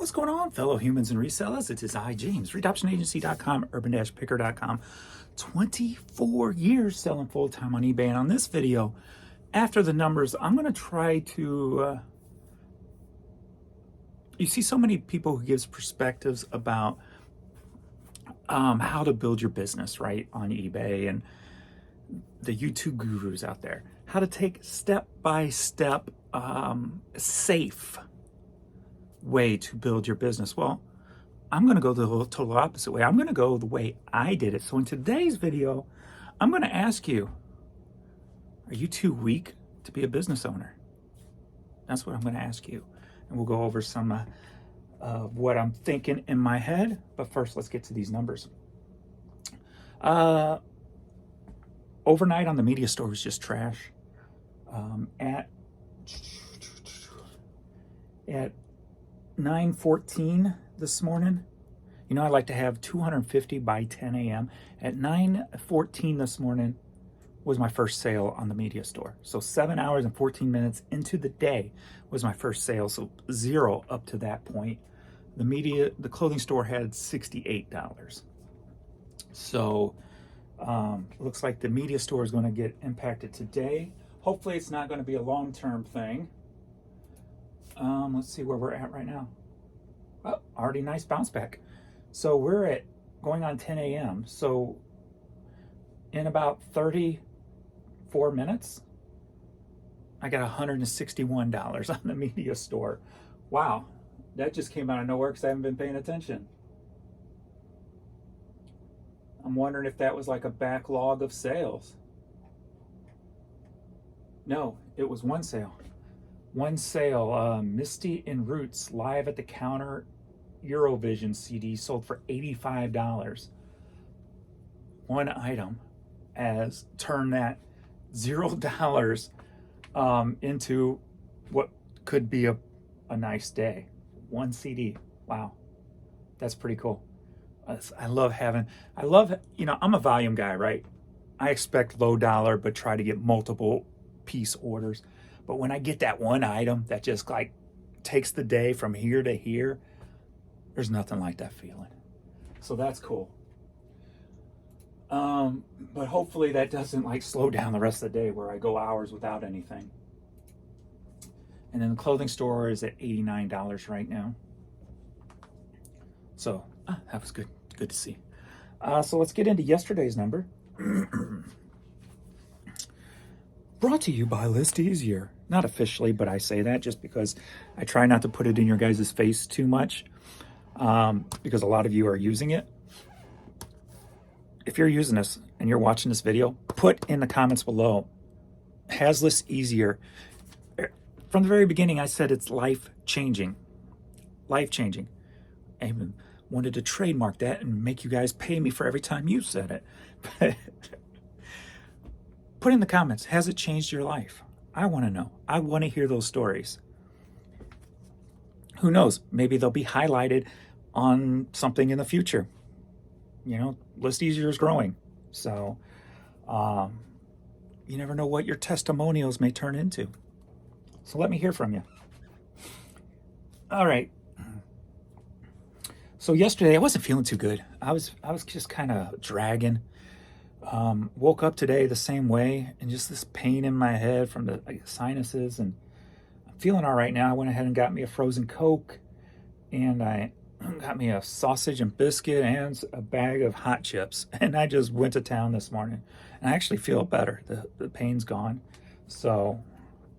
What's going on, fellow humans and resellers? It is I, James, readoptionagency.com, urban-picker.com. 24 years selling full-time on eBay. And on this video, after the numbers, I'm going to try to... you see so many people who gives perspectives about how to build your business, right, on eBay, and the YouTube gurus out there. How to take step-by-step, safe way to build your business. Well, I'm going to go the total opposite way. I'm going to go the way I did it. So in today's video, I'm going to ask you, are you too weak to be a business owner? That's what I'm going to ask you. And we'll go over some of what I'm thinking in my head. But first, let's get to these numbers. Overnight on the media store was just trash. At 9:14 this morning, you know, I like to have 250 by 10 a.m. At 9:14 this morning was my first sale on the media store. So 7 hours and 14 minutes into the day was my first sale. So zero up to that point. The clothing store had $68. So looks like the media store is going to get impacted today. Hopefully it's not going to be a long-term thing. Let's see where we're at right now. Oh, already nice bounce back. So we're at going on 10 a.m. So in about 34 minutes, I got $161 on the media store. Wow, that just came out of nowhere because I haven't been paying attention. I'm wondering if that was like a backlog of sales. No, it was one sale. One sale, Misty and Roots live at the counter Eurovision CD sold for $85. One item has turned that $0 into what could be a nice day. One CD. Wow. That's pretty cool. I love, you know, I'm a volume guy, right? I expect low dollar, but try to get multiple piece orders. But when I get that one item that just like takes the day from here to here, there's nothing like that feeling. So that's cool. But hopefully that doesn't like slow down the rest of the day where I go hours without anything. And then the clothing store is at $89 right now. So that was good. Good to see. So let's get into yesterday's number. Brought to you by List Easier. Not officially, but I say that just because I try not to put it in your guys' face too much, because a lot of you are using it. If you're using this and you're watching this video, put in the comments below, has List Easier? From the very beginning, I said it's life-changing. Life-changing. I even wanted to trademark that and make you guys pay me for every time you said it. But put in the comments, has it changed your life? I want to know. I want to hear those stories. Who knows? Maybe they'll be highlighted on something in the future. You know, List Easier is growing. So you never know what your testimonials may turn into. So let me hear from you. All right. So yesterday I wasn't feeling too good. I was just kind of dragging. Woke up today the same way, and just this pain in my head from the sinuses, and I'm feeling all right now. I went ahead and got me a frozen Coke, and I got me a sausage and biscuit and a bag of hot chips, and I just went to town this morning, and I actually feel better. The pain's gone, so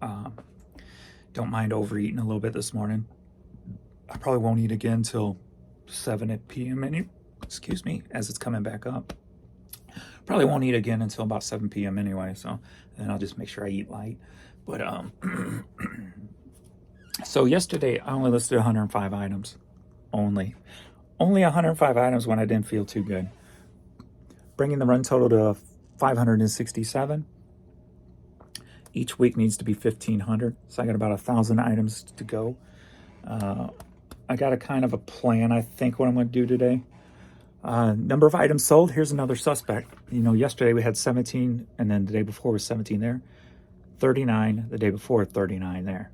don't mind overeating a little bit this morning. I probably won't eat again till 7 p.m. Excuse me, as it's coming back up. Probably won't eat again until about 7 p.m. anyway, so then I'll just make sure I eat light. But so yesterday I only listed 105 items. Only 105 items when I didn't feel too good. Bringing the run total to 567. Each week needs to be 1,500, so I got about 1,000 items to go. I got a kind of a plan, I think, what I'm going to do today. Number of items sold, here's another suspect. You know, yesterday we had 17, and then the day before was 17 there. 39, the day before, 39 there.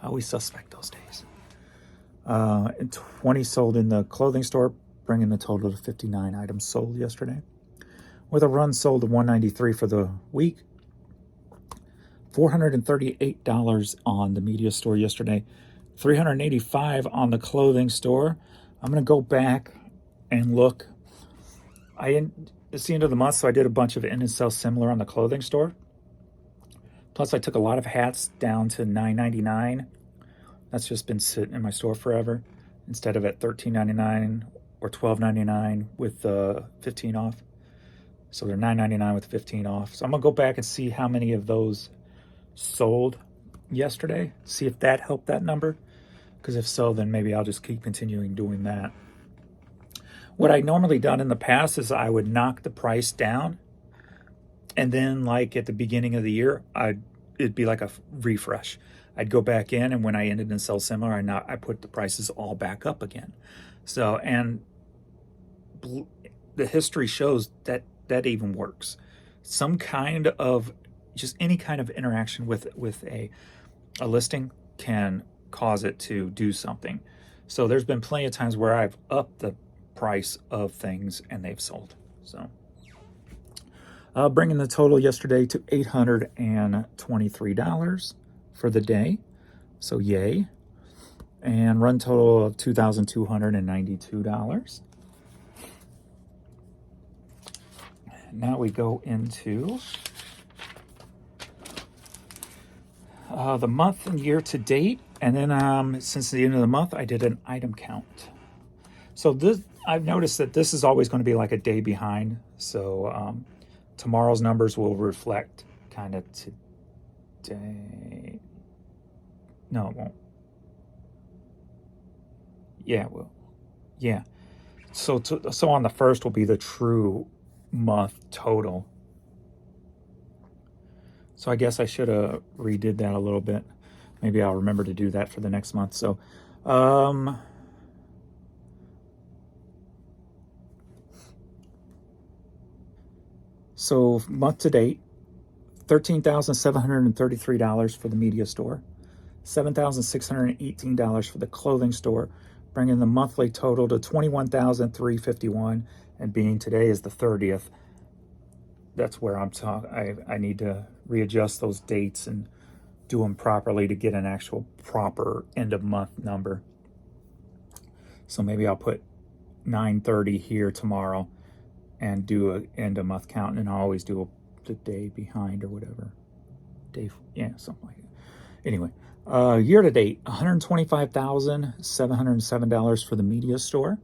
I always suspect those days. And 20 sold in the clothing store, bringing the total to 59 items sold yesterday. With a run sold to 193 for the week. $438 on the media store yesterday. $385 on the clothing store. I'm going to go back and look. It's the end of the month, so I did a bunch of in and sell similar on the clothing store. Plus, I took a lot of hats down to $9.99. That's just been sitting in my store forever, instead of at $13.99 or $12.99 with 15 off. So they're $9.99 with 15 off. So I'm gonna go back and see how many of those sold yesterday. See if that helped that number. Because if so, then maybe I'll just keep continuing doing that. What I normally done in the past is I would knock the price down, and then like at the beginning of the year, it'd be like a refresh. I'd go back in, and when I ended in sell similar, I put the prices all back up again. So, and the history shows that that even works. Some kind of, just any kind of interaction with a listing can cause it to do something. So there's been plenty of times where I've upped the price of things and they've sold. So bringing the total yesterday to $823 for the day. So yay. And run total of $2,292. Now we go into the month and year to date. And then since the end of the month, I did an item count. So this, I've noticed that this is always going to be like a day behind. So tomorrow's numbers will reflect kind of today. No, it won't. Yeah, it will. Yeah. So on the first will be the true month total. So I guess I should have redid that a little bit. Maybe I'll remember to do that for the next month. So, month to date, $13,733 for the media store, $7,618 for the clothing store, bringing the monthly total to $21,351. And being today is the 30th, that's where I'm talking. I need to readjust those dates and do them properly to get an actual proper end of month number. So maybe I'll put 9:30 here tomorrow and do an end of month count, and I'll always do the day behind or whatever. Yeah, something like that. Anyway, year to date, $125,707 for the media store.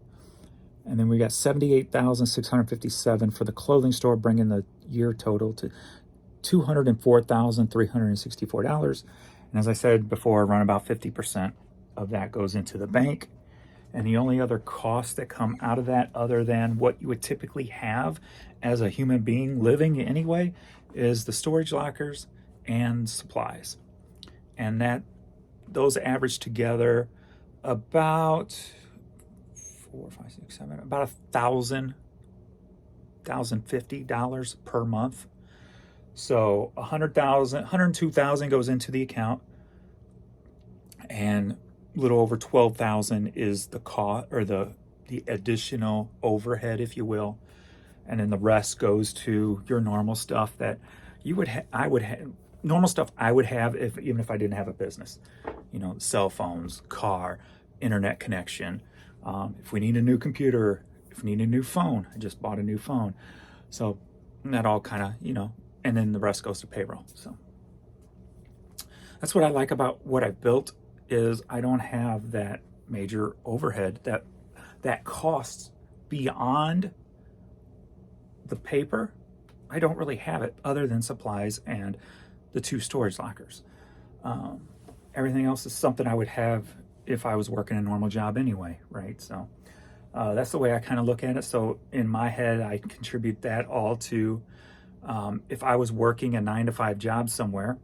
And then we got $78,657 for the clothing store, bringing the year total to $204,364. And as I said before, around about 50% of that goes into the bank. And the only other costs that come out of that, other than what you would typically have as a human being living anyway, is the storage lockers and supplies. And those average together about about $1,050 per month. So $102,000 goes into the account, and a little over $12,000 is the cost, or the additional overhead, if you will, and then the rest goes to your normal stuff that you would normal stuff I would have even if I didn't have a business. You know, cell phones, car, internet connection. If we need a new computer, if we need a new phone, I just bought a new phone. So that all kind of, and then the rest goes to payroll. So that's what I like about what I've built, is I don't have that major overhead that costs beyond the paper. I don't really have it other than supplies and the 2 storage lockers. Everything else is something I would have if I was working a normal job anyway, right? So that's the way I kind of look at it. So in my head, I contribute that all to, if I was working a 9-to-5 job somewhere,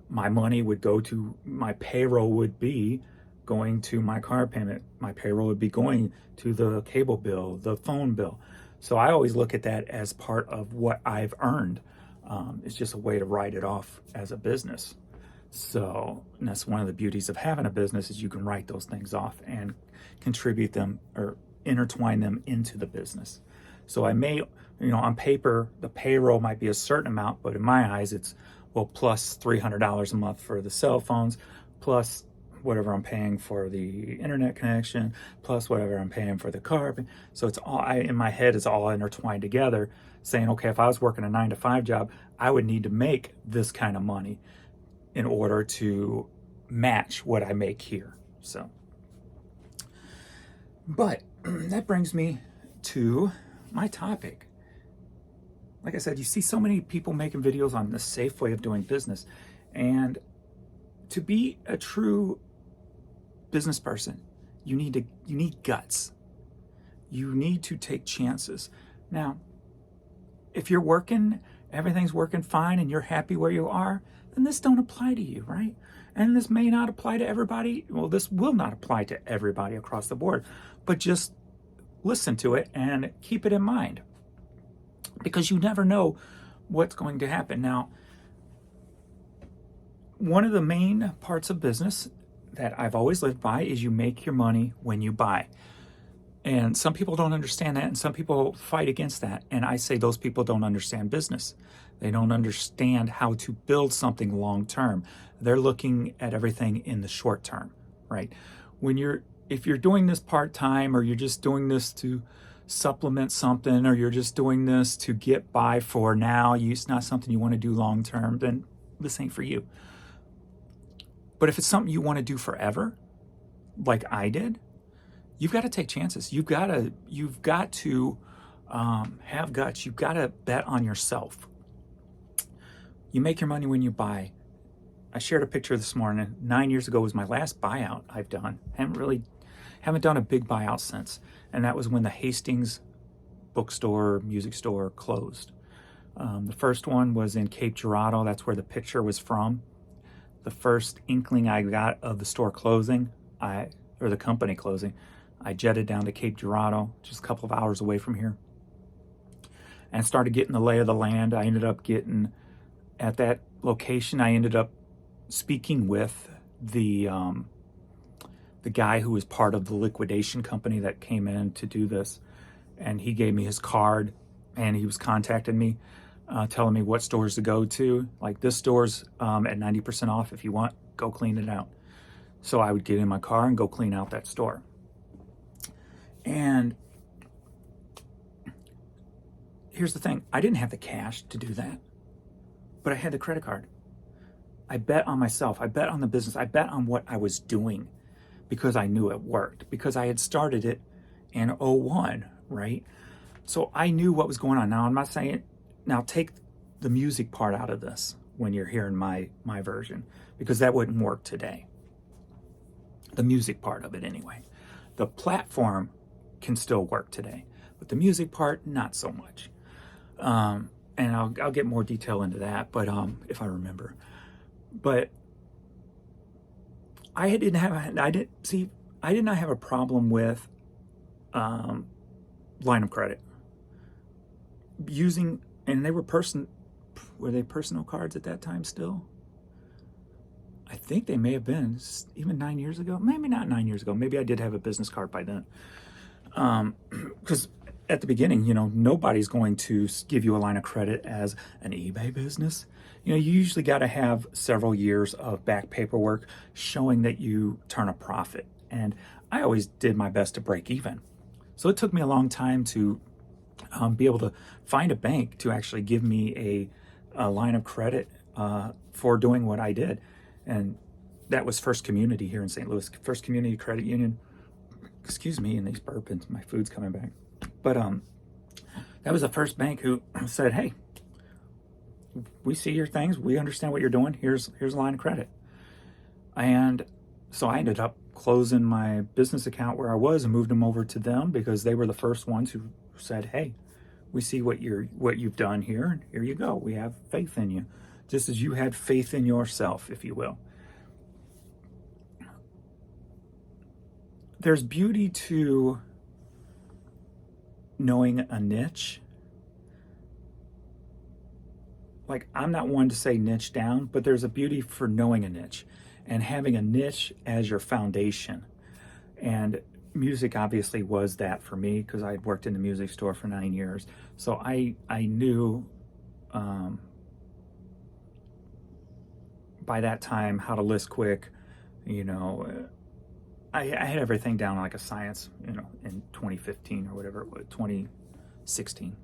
my money would go to, my payroll would be going to my car payment. My payroll would be going to the cable bill, the phone bill. So I always look at that as part of what I've earned. It's just a way to write it off as a business. So and that's one of the beauties of having a business is you can write those things off and contribute them or intertwine them into the business. So I may, on paper, the payroll might be a certain amount, but in my eyes, it's, well, plus $300 a month for the cell phones, plus whatever I'm paying for the internet connection, plus whatever I'm paying for the car. So it's all, in my head, it's all intertwined together, saying, okay, if I was working a 9-to-5 job, I would need to make this kind of money in order to match what I make here. So, but that brings me to my topic. Like I said, you see so many people making videos on the safe way of doing business. And to be a true business person, you need guts. You need to take chances. Now, if you're working, everything's working fine and you're happy where you are, then this don't apply to you, right? And this may not apply to everybody. Well, this will not apply to everybody across the board, but just listen to it and keep it in mind, because you never know what's going to happen. Now, one of the main parts of business that I've always lived by is you make your money when you buy. And some people don't understand that, and some people fight against that. And I say those people don't understand business. They don't understand how to build something long term. They're looking at everything in the short term, right? If you're doing this part time, or you're just doing this to supplement something, or you're just doing this to get by for now, it's not something you want to do long term, then this ain't for you. But if it's something you want to do forever, like I did, you've got to take chances. You've got to have guts. You've got to bet on yourself. You make your money when you buy. I shared a picture this morning. 9 years ago was my last buyout I've done. Haven't done a big buyout since. And that was when the Hastings bookstore, music store closed. The first one was in Cape Girardeau. That's where the picture was from. The first inkling I got of the store closing, or the company closing, I jetted down to Cape Girardeau, just a couple of hours away from here, and started getting the lay of the land. I ended up getting, at that location, I ended up speaking with the guy who was part of the liquidation company that came in to do this. And he gave me his card, and he was contacting me, telling me what stores to go to. Like, this store's at 90% off. If you want, go clean it out. So I would get in my car and go clean out that store. And here's the thing. I didn't have the cash to do that, but I had the credit card. I bet on myself. I bet on the business. I bet on what I was doing because I knew it worked, because I had started it in 01, right? So I knew what was going on. Now, I'm not saying, now take the music part out of this when you're hearing my version, because that wouldn't work today. The music part of it anyway. The platform can still work today, but the music part, not so much. And I'll get more detail into that, but if I remember. But I did not have a problem with line of credit using, and were they personal cards at that time still? I think they may have been even 9 years ago. Maybe not 9 years ago. Maybe I did have a business card by then. Because at the beginning, nobody's going to give you a line of credit as an eBay business. You usually got to have several years of back paperwork showing that you turn a profit. And I always did my best to break even. So it took me a long time to be able to find a bank to actually give me a line of credit for doing what I did. And that was First Community here in St. Louis, First Community Credit Union. Excuse me, and these burpings, my food's coming back. But that was the first bank who said, hey, we see your things, we understand what you're doing, here's a line of credit. And so I ended up closing my business account where I was and moved them over to them, because they were the first ones who said, hey, we see what you've done here, and here you go. We have faith in you, just as you had faith in yourself, if you will. There's beauty to knowing a niche like, I'm not one to say niche down, but there's a beauty for knowing a niche and having a niche as your foundation. And music obviously was that for me because I'd worked in the music store for 9 years. So I knew by that time how to list quick, you know. I had everything down like a science, you know, in 2015 or whatever it was, 2016.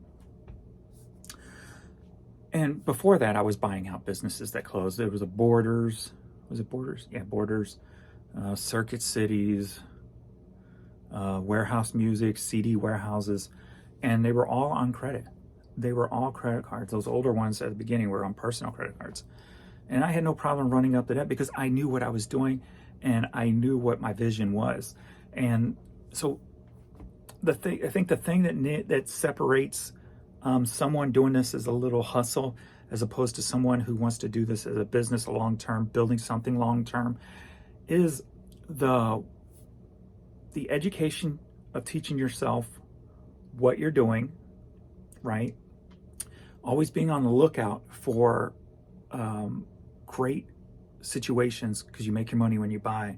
And before that, I was buying out businesses that closed. There was a Borders. Was it Borders? Yeah, Borders. Circuit Cities. Warehouse Music, CD warehouses. And they were all on credit. They were all credit cards. Those older ones at the beginning were on personal credit cards. And I had no problem running up to that because I knew what I was doing and I knew what my vision was. And so I think the thing that separates someone doing this as a little hustle as opposed to someone who wants to do this as a business long term, building something long term, is the education of teaching yourself what you're doing, right? Always being on the lookout for great situations because you make your money when you buy,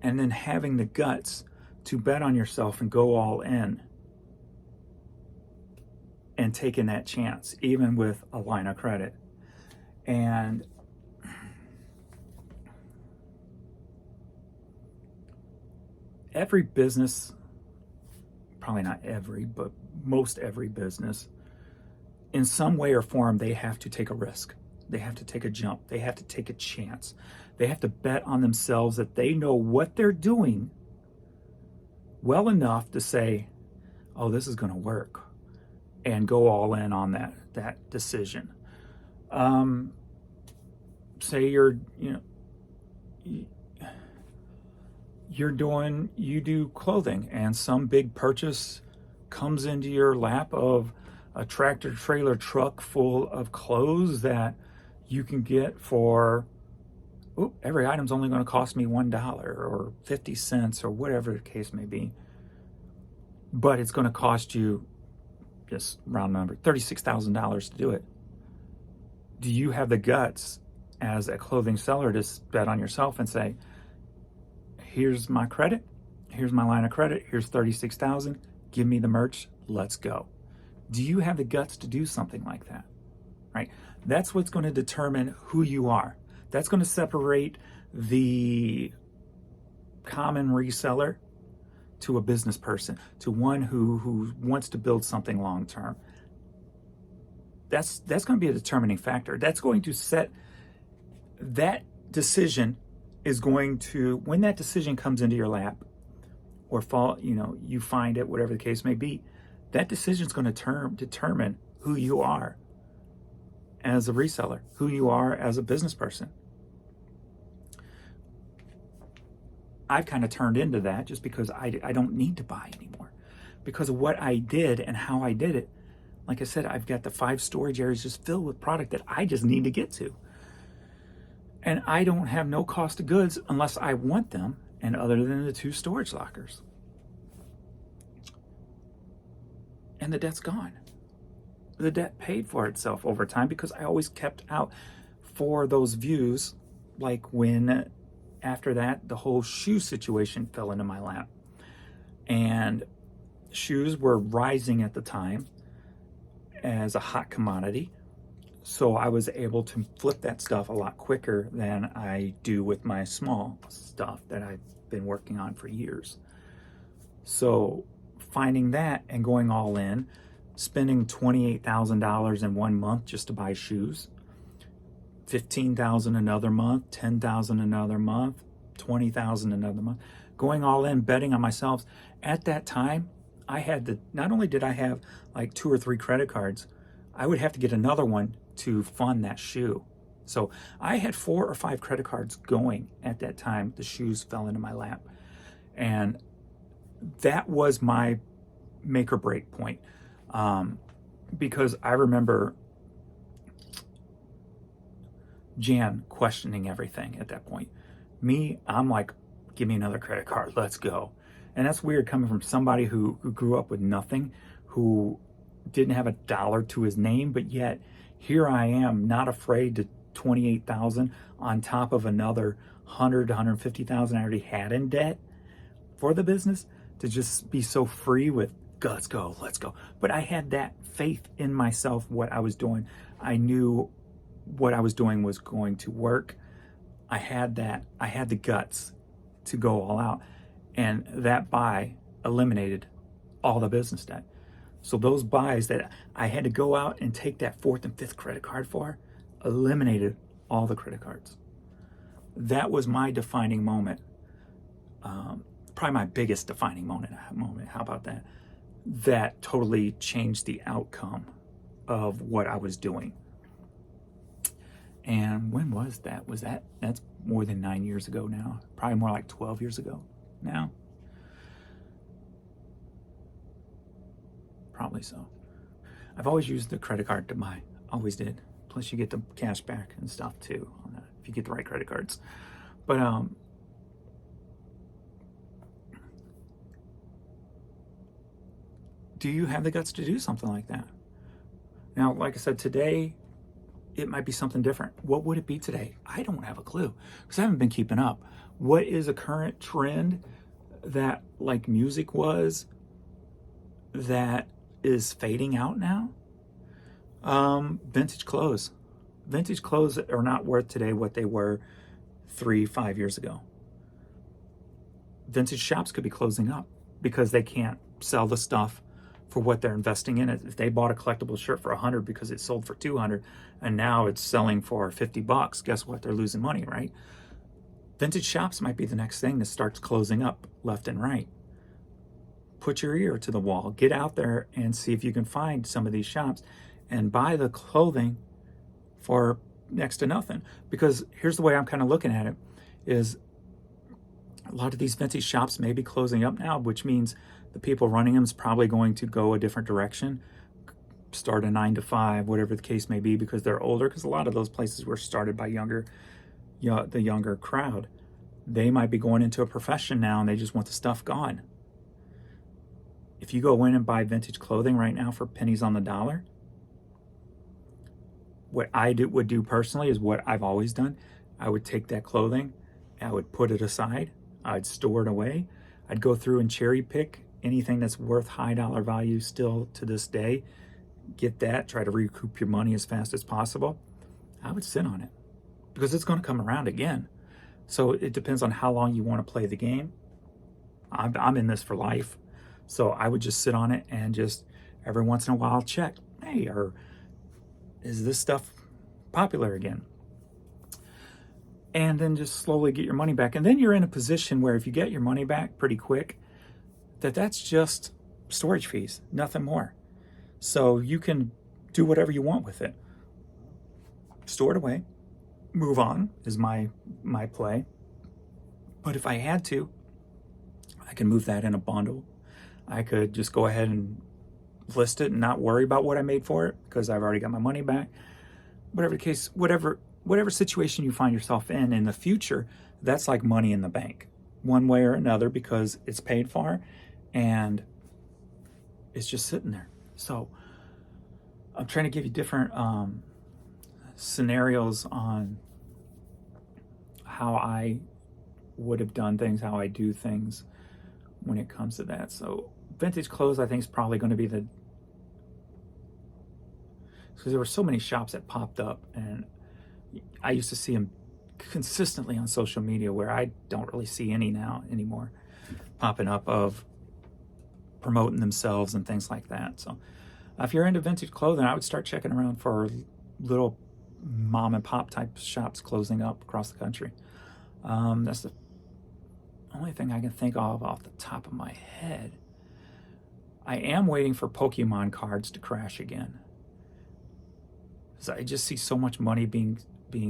and then having the guts to bet on yourself and go all in and taking that chance, even with a line of credit. And every business, probably not every, but most every business, in some way or form, they have to take a risk. They have to take a jump. They have to take a chance. They have to bet on themselves that they know what they're doing well enough to say, oh, this is going to work, and go all in on that decision. Say you do clothing and some big purchase comes into your lap of a tractor trailer truck full of clothes that you can get for, every item's only going to cost me $1 or 50 cents or whatever the case may be. But it's going to cost you, just round number, $36,000 to do it. Do you have the guts as a clothing seller to bet on yourself and say, here's my credit, here's my line of credit, here's $36,000, give me the merch, let's go? Do you have the guts to do something like that? Right? That's what's going to determine who you are. That's going to separate the common reseller to a business person, to one who wants to build something long term. That's going to be a determining factor. That's going to set that decision is going to, when that decision comes into your lap or you find it, whatever the case may be, that decision is going to determine who you are as a reseller, who you are as a business person. I've kind of turned into that just because I don't need to buy anymore because of what I did and how I did it. Like I said, I've got the 5 storage areas just filled with product that I just need to get to. And I don't have no cost of goods unless I want them, and other than the 2 storage lockers. And the debt's gone. The debt paid for itself over time because I always kept out for those views, like when after that, the whole shoe situation fell into my lap. And shoes were rising at the time as a hot commodity. So I was able to flip that stuff a lot quicker than I do with my small stuff that I've been working on for years. So finding that and going all in, spending $28,000 in 1 month just to buy shoes, $15,000 another month, $10,000 another month, $20,000 another month, going all in, betting on myself. At that time, not only did I have like 2 or 3 credit cards, I would have to get another one to fund that shoe. So I had 4 or 5 credit cards going at that time. The shoes fell into my lap. And that was my make or break point. Because I remember Jan questioning everything at that point. Me, I'm like, give me another credit card, let's go. And that's weird coming from somebody who grew up with nothing, who didn't have $1 to his name, but yet Here I am, not afraid to 28,000 on top of another 100 to 150,000 I already had in debt for the business, to just be so free with, let's go, let's go. But I had that faith in myself, what I was doing. I knew what I was doing was going to work. I had the guts to go all out. And that buy eliminated all the business debt. So those buys that I had to go out and take that fourth and fifth credit card for eliminated all the credit cards. That was my defining moment. Probably my biggest defining moment. How about that? That totally changed the outcome of what I was doing. And when was that? That's more than 9 years ago now. Probably more like 12 years ago now. Probably so. I've always used the credit card to buy. Always did. Plus you get the cash back and stuff too on that if you get the right credit cards. But do you have the guts to do something like that? Now, like I said, today it might be something different. What would it be today? I don't have a clue because I haven't been keeping up. What is a current trend that, like music was, that is fading out now? Vintage clothes. Vintage clothes are not worth today what they were 3-5 years ago. Vintage shops could be closing up because they can't sell the stuff for what they're investing in it. If they bought a collectible shirt for $100 because it sold for $200 and now it's selling for $50, guess what? They're losing money, right? Vintage shops might be the next thing that starts closing up left and right. Put your ear to the wall. Get out there and see if you can find some of these shops and buy the clothing for next to nothing. Because here's the way I'm kind of looking at it, is a lot of these vintage shops may be closing up now, which means the people running them is probably going to go a different direction, start a 9 to 5, whatever the case may be, because they're older. Because a lot of those places were started by the younger crowd. They might be going into a profession now and they just want the stuff gone. If you go in and buy vintage clothing right now for pennies on the dollar, what I would do personally is what I've always done. I would take that clothing, I would put it aside, I'd store it away, I'd go through and cherry pick anything that's worth high dollar value still to this day, get that, try to recoup your money as fast as possible. I would sit on it because it's going to come around again. So it depends on how long you want to play the game. I'm in this for life. So I would just sit on it and just every once in a while check, hey, or is this stuff popular again? And then just slowly get your money back. And then you're in a position where if you get your money back pretty quick, that's just storage fees, nothing more. So you can do whatever you want with it. Store it away, move on is my play. But if I had to, I can move that in a bundle. I could just go ahead and list it and not worry about what I made for it because I've already got my money back. Whatever the case, whatever situation you find yourself in the future, that's like money in the bank, one way or another, because it's paid for and it's just sitting there. So I'm trying to give you different scenarios on how I would have done things, how I do things when it comes to that. So vintage clothes, I think, is probably going to be because there were so many shops that popped up, and I used to see them consistently on social media, where I don't really see any now anymore popping up of promoting themselves and things like that. So if you're into vintage clothing, I would start checking around for little mom and pop type shops closing up across the country. That's the only thing I can think of off the top of my head. I am waiting for Pokemon cards to crash again. So I just see so much money being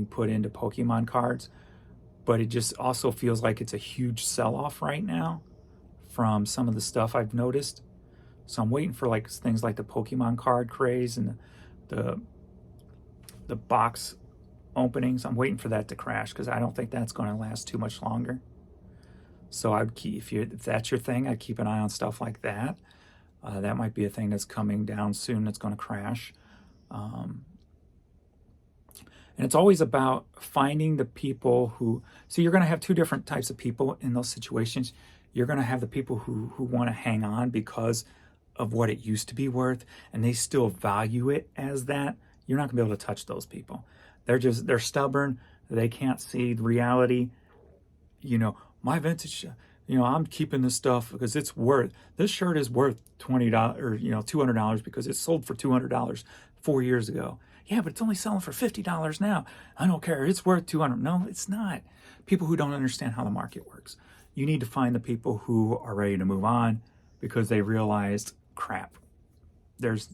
put into Pokemon cards, but it just also feels like it's a huge sell-off right now from some of the stuff I've noticed. So I'm waiting for like things like the Pokemon card craze and the box openings. I'm waiting for that to crash because I don't think that's going to last too much longer. So I'd keep, if that's your thing, I'd keep an eye on stuff like that. That might be a thing that's coming down soon that's going to crash. And it's always about finding the people who, so you're going to have two different types of people in those situations. You're going to have the people who want to hang on because of what it used to be worth, and they still value it as that. You're not going to be able to touch those people. They're stubborn. They can't see the reality. My vintage, I'm keeping this stuff because this shirt is worth $20 or, $200 because it sold for $200 4 years ago. Yeah, but it's only selling for $50 now. I don't care. It's worth $200. No, it's not. People who don't understand how the market works. You need to find the people who are ready to move on because they realized, crap, there's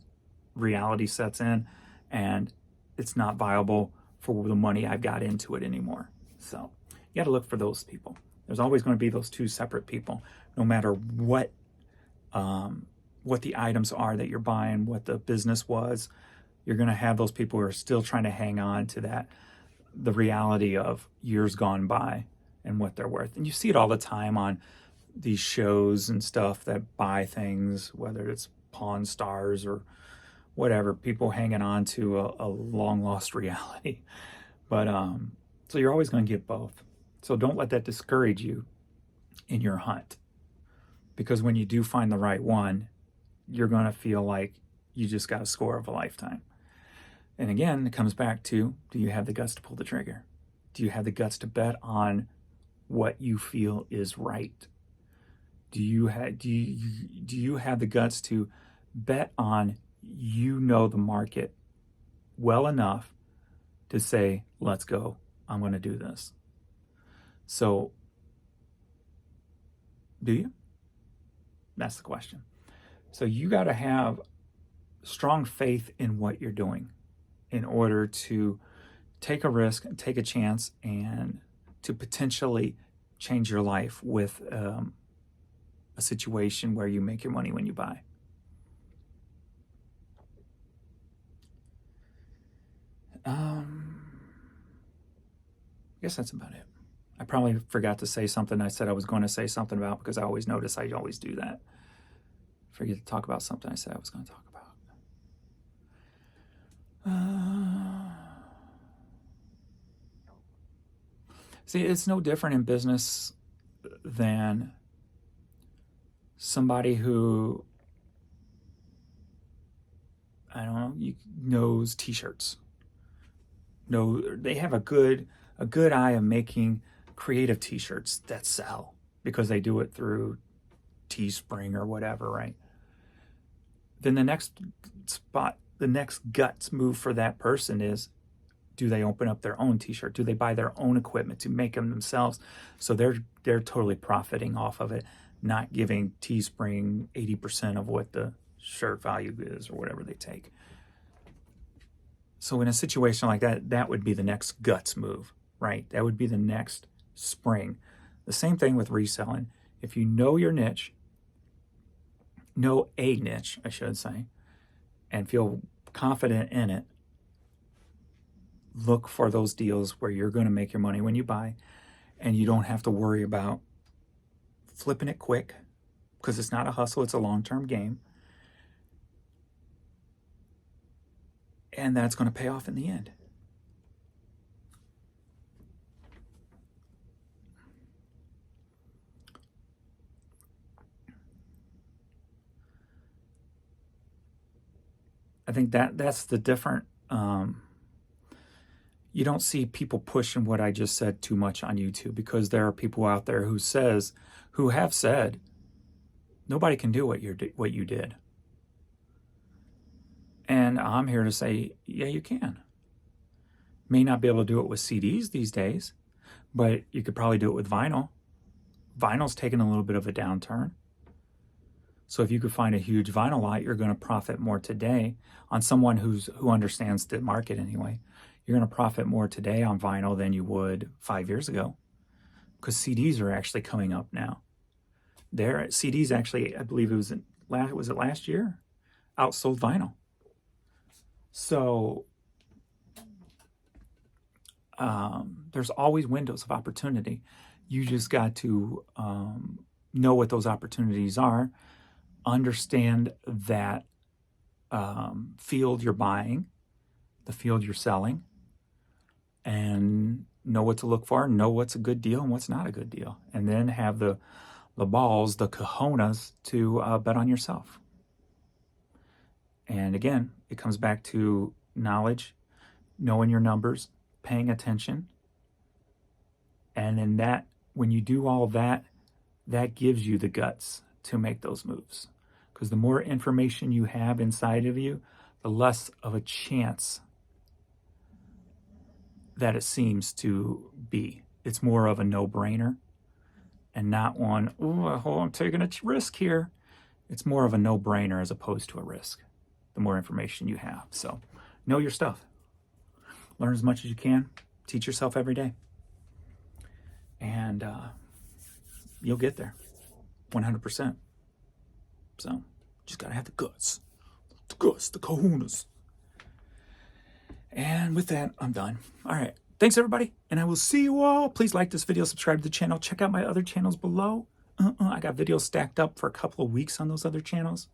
reality sets in and it's not viable for the money I've got into it anymore. So you got to look for those people. There's always going to be those two separate people, no matter what the items are that you're buying, what the business was. You're going to have those people who are still trying to hang on to the reality of years gone by and what they're worth. And you see it all the time on these shows and stuff that buy things, whether it's Pawn Stars or whatever, people hanging on to a long lost reality. But so you're always going to get both. So don't let that discourage you in your hunt, because when you do find the right one, you're going to feel like you just got a score of a lifetime. And again, it comes back to, do you have the guts to pull the trigger? Do you have the guts to bet on what you feel is right? Do you have the guts to bet on the market well enough to say, let's go, I'm going to do this? So, do you? That's the question. So you got to have strong faith in what you're doing in order to take a risk and take a chance and to potentially change your life with a situation where you make your money when you buy. I guess that's about it. I probably forgot to say something I said I was going to say something about, because I always notice I always do that. Forget to talk about something I said I was going to talk about. See, it's no different in business than somebody who, I don't know, knows t-shirts. No, they have a good eye of making creative t-shirts that sell because they do it through Teespring or whatever, right? Then the next guts move for that person is, do they open up their own t-shirt? Do they buy their own equipment to make them themselves? So they're totally profiting off of it, not giving Teespring 80% of what the shirt value is or whatever they take. So in a situation like that, that would be the next guts move, right? That would be the next spring. The same thing with reselling. If you know your niche, know a niche, I should say, and feel confident in it, look for those deals where you're going to make your money when you buy, and you don't have to worry about flipping it quick, because it's not a hustle, it's a long-term game. And that's going to pay off in the end. I think that's the different. You don't see people pushing what I just said too much on YouTube, because there are people out there who have said, nobody can do what you did. And I'm here to say, yeah, you can. May not be able to do it with CDs these days, but you could probably do it with vinyl. Vinyl's taken a little bit of a downturn. So if you could find a huge vinyl lot, you're going to profit more today on someone who understands the market anyway. You're going to profit more today on vinyl than you would 5 years ago, because CDs are actually coming up now. CDs actually, I believe was it last year, outsold vinyl. So there's always windows of opportunity. You just got to know what those opportunities are, understand that field you're buying, the field you're selling, and know what to look for, know what's a good deal and what's not a good deal, and then have the balls, the cojones to bet on yourself. And again, it comes back to knowledge, knowing your numbers, paying attention. And then that, when you do all that, that gives you the guts to make those moves. Because the more information you have inside of you, the less of a chance that it seems to be. It's more of a no-brainer and not one, oh, I'm taking a risk here. It's more of a no-brainer as opposed to a risk, the more information you have. So know your stuff. Learn as much as you can. Teach yourself every day. And you'll get there 100%. So just got to have the guts, the kahunas. And with that, I'm done. All right. Thanks, everybody. And I will see you all. Please like this video, subscribe to the channel. Check out my other channels below. I got videos stacked up for a couple of weeks on those other channels.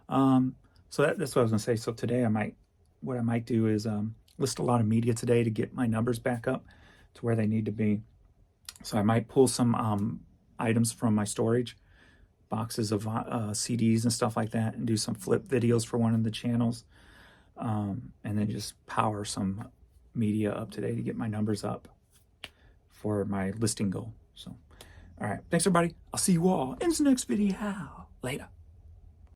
So that's what I was going to say. So today, what I might do is list a lot of media today to get my numbers back up to where they need to be. So I might pull some items from my storage, boxes of CDs and stuff like that, and do some flip videos for one of the channels. And then just power some media up today to get my numbers up for my listing goal. So, all right. Thanks, everybody. I'll see you all in the next video. Later.